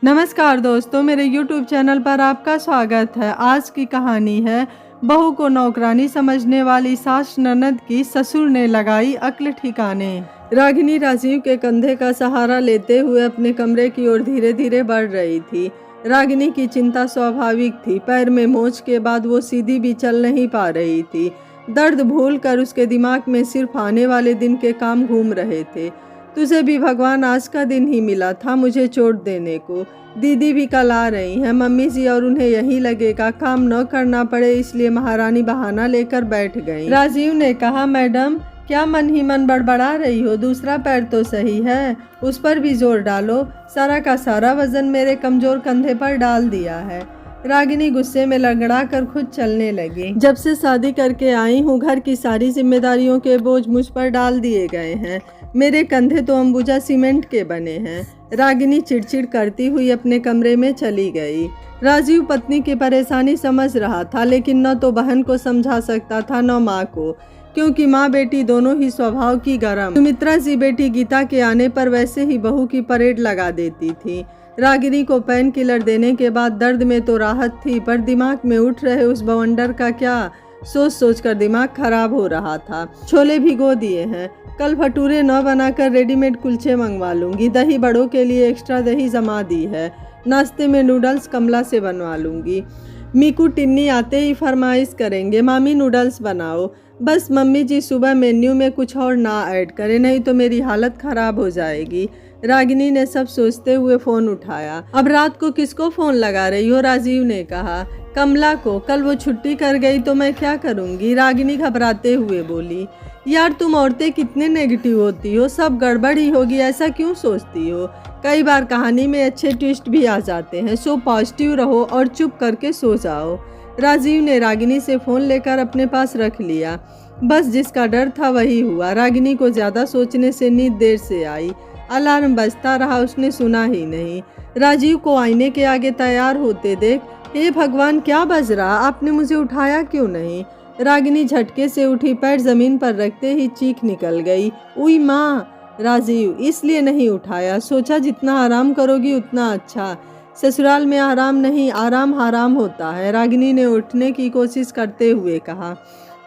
नमस्कार दोस्तों, मेरे YouTube चैनल पर आपका स्वागत है। आज की कहानी है बहू को नौकरानी समझने वाली सास ननद की ससुर ने लगाई अक्ल ठिकाने। रागिनी राजीव के कंधे का सहारा लेते हुए अपने कमरे की ओर धीरे धीरे बढ़ रही थी। रागिनी की चिंता स्वाभाविक थी। पैर में मोच के बाद वो सीधी भी चल नहीं पा रही थी। दर्द भूलकर उसके दिमाग में सिर्फ आने वाले दिन के काम घूम रहे थे। तुझे भी भगवान आज का दिन ही मिला था मुझे चोट देने को। दीदी भी कल आ रही हैं, मम्मी जी, और उन्हें यही लगेगा काम न करना पड़े, इसलिए महारानी बहाना लेकर बैठ गई। राजीव ने कहा, मैडम क्या मन ही मन बड़बड़ा रही हो? दूसरा पैर तो सही है, उस पर भी जोर डालो। सारा का सारा वजन मेरे कमजोर कंधे पर डाल दिया है। रागिनी गुस्से में लड़खड़ा कर खुद चलने लगी। जब से शादी करके आई हूँ, घर की सारी जिम्मेदारियों के बोझ मुझ पर डाल दिए गए हैं। मेरे कंधे तो अंबुजा सीमेंट के बने हैं। रागिनी चिड़चिड़ करती हुई अपने कमरे में चली गई। राजीव पत्नी की परेशानी समझ रहा था, लेकिन न तो बहन को समझा सकता था न माँ को, क्योंकि माँ बेटी दोनों ही स्वभाव की गरम। सुमित्रा जी बेटी गीता के आने पर वैसे ही बहू की परेड लगा देती थी। रागिनी को पेन किलर देने के बाद दर्द में तो राहत थी, पर दिमाग में उठ रहे उस बवंडर का क्या, सोच सोच कर दिमाग खराब हो रहा था। छोले भिगो दिए हैं, कल भटूरे न बनाकर रेडीमेड कुलचे मंगवा लूंगी। दही बड़ों के लिए एक्स्ट्रा दही जमा दी है। नाश्ते में नूडल्स कमला से बनवा लूंगी। मीकू टिन्नी आते ही फरमाइश करेंगे, मामी नूडल्स बनाओ। बस मम्मी जी सुबह मेन्यू में कुछ और ना ऐड करें, नहीं तो मेरी हालत खराब हो जाएगी। रागिनी ने सब सोचते हुए फोन उठाया। अब रात को किसको फोन लगा रही हो? राजीव ने कहा। कमला को। कल वो छुट्टी कर गई तो मैं क्या करूंगी? रागिनी घबराते हुए बोली। यार तुम औरतें कितने नेगेटिव होती हो, सब गड़बड़ ही होगी, ऐसा क्यों सोचती हो? कई बार कहानी में अच्छे ट्विस्ट भी आ जाते हैं, सो पॉजिटिव रहो और चुप करके सो जाओ। राजीव ने रागिनी से फ़ोन लेकर अपने पास रख लिया। बस जिसका डर था वही हुआ। रागिनी को ज़्यादा सोचने से नींद देर से आई। अलार्म बजता रहा, उसने सुना ही नहीं। राजीव को आईने के आगे तैयार होते देख, हे भगवान क्या बज रहा, आपने मुझे उठाया क्यों नहीं? रागिनी झटके से उठी, पैर जमीन पर रखते ही चीख निकल गई, उई माँ। राजीव, इसलिए नहीं उठाया, सोचा जितना आराम करोगी उतना अच्छा। ससुराल में आराम नहीं, आराम हराम होता है। रागिनी ने उठने की कोशिश करते हुए कहा।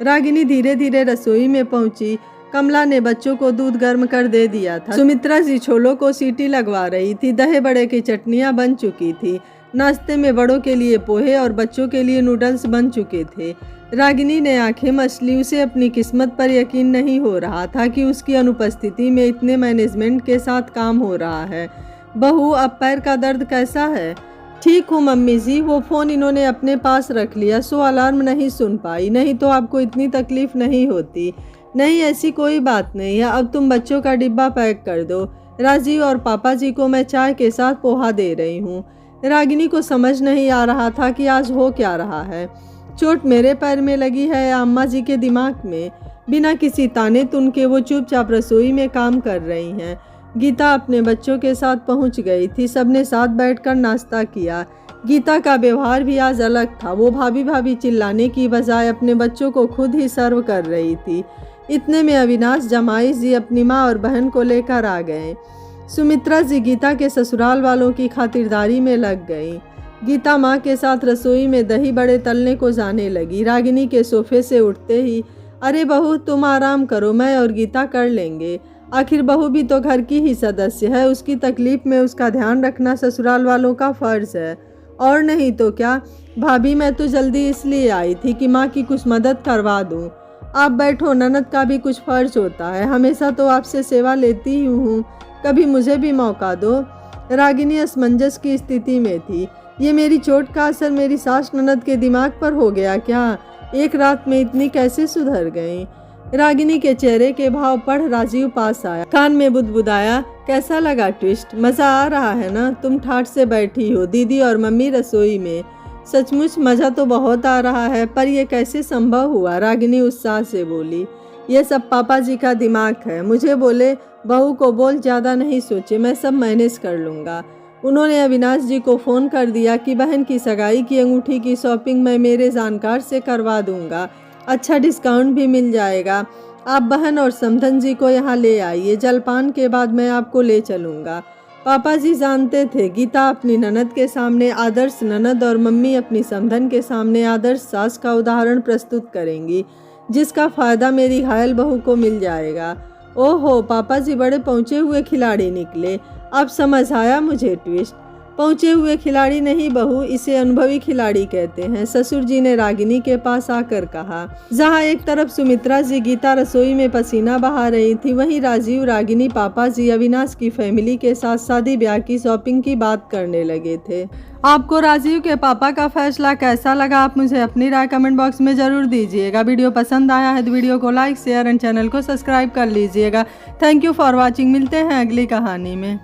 रागिनी धीरे धीरे रसोई में पहुंची। कमला ने बच्चों को दूध गर्म कर दे दिया था। सुमित्रा जी छोलों को सीटी लगवा रही थी। दही बड़े की चटनियाँ बन चुकी थी। नाश्ते में बड़ों के लिए पोहे और बच्चों के लिए नूडल्स बन चुके थे। रागिनी ने आंखें मसली। उसे अपनी किस्मत पर यकीन नहीं हो रहा था कि उसकी अनुपस्थिति में इतने मैनेजमेंट के साथ काम हो रहा है। बहू, अब पैर का दर्द कैसा है? ठीक हूँ मम्मी जी। वो फ़ोन इन्होंने अपने पास रख लिया, सो अलार्म नहीं सुन पाई, नहीं तो आपको इतनी तकलीफ़ नहीं होती। नहीं, ऐसी कोई बात नहीं है। अब तुम बच्चों का डिब्बा पैक कर दो। राजीव और पापा जी को मैं चाय के साथ पोहा दे रही हूँ। रागिनी को समझ नहीं आ रहा था कि आज हो क्या रहा है। चोट मेरे पैर में लगी है या अम्मा जी के दिमाग में? बिना किसी ताने तुन के वो चुपचाप रसोई में काम कर रही हैं। गीता अपने बच्चों के साथ पहुंच गई थी। सबने साथ बैठकर नाश्ता किया। गीता का व्यवहार भी आज अलग था। वो भाभी भाभी चिल्लाने की बजाय अपने बच्चों को खुद ही सर्व कर रही थी। इतने में अविनाश जमाई जी अपनी माँ और बहन को लेकर आ गए। सुमित्रा जी गीता के ससुराल वालों की खातिरदारी में लग गई। गीता माँ के साथ रसोई में दही बड़े तलने को जाने लगी। रागिनी के सोफे से उठते ही, अरे बहू तुम आराम करो, मैं और गीता कर लेंगे। आखिर बहू भी तो घर की ही सदस्य है, उसकी तकलीफ में उसका ध्यान रखना ससुराल वालों का फर्ज है। और नहीं तो क्या भाभी, मैं तो जल्दी इसलिए आई थी कि माँ की कुछ मदद करवा दूँ। आप बैठो, ननद का भी कुछ फर्ज होता है। हमेशा तो आपसे सेवा लेती ही हूँ, कभी मुझे भी मौका दो। रागिनी असमंजस की स्थिति में थी। ये मेरी चोट का असर मेरी सास ननद के दिमाग पर हो गया क्या? एक रात में इतनी कैसे सुधर गई? रागिनी के चेहरे के भाव पढ़ राजीव पास आया। कान में बुदबुदाया, कैसा लगा ट्विस्ट? मज़ा आ रहा है ना? तुम ठाठ से बैठी हो, दीदी और मम्मी रसोई में। सचमुच मज़ा तो बहुत आ रहा है, पर यह कैसे संभव हुआ? रागिनी उत्साह से बोली। यह सब पापा जी का दिमाग है। मुझे बोले, बहू को बोल, ज़्यादा नहीं सोचे, मैं सब मैनेज कर लूँगा। उन्होंने अविनाश जी को फ़ोन कर दिया कि बहन की सगाई की अंगूठी की शॉपिंग मैं मेरे जानकार से करवा दूंगा, अच्छा डिस्काउंट भी मिल जाएगा। आप बहन और समधन जी को यहाँ ले आइए, जलपान के बाद मैं आपको ले चलूँगा। पापा जी जानते थे गीता अपनी ननद के सामने आदर्श ननद और मम्मी अपनी समधन के सामने आदर्श सास का उदाहरण प्रस्तुत करेंगी, जिसका फायदा मेरी घायल बहू को मिल जाएगा। ओहो, पापा जी बड़े पहुँचे हुए खिलाड़ी निकले। अब समझ आया मुझे ट्विस्ट। पहुँचे हुए खिलाड़ी नहीं बहू, इसे अनुभवी खिलाड़ी कहते हैं, ससुर जी ने रागिनी के पास आकर कहा। जहाँ एक तरफ सुमित्रा जी गीता रसोई में पसीना बहा रही थी, वहीं राजीव, रागिनी, पापा जी अविनाश की फैमिली के साथ शादी ब्याह की शॉपिंग की बात करने लगे थे। आपको राजीव के पापा का फैसला कैसा लगा, आप मुझे अपनी राय कमेंट बॉक्स में ज़रूर दीजिएगा। वीडियो पसंद आया है तो वीडियो को लाइक, शेयर एंड चैनल को सब्सक्राइब कर लीजिएगा। Thank you for watching. मिलते हैं अगली कहानी में।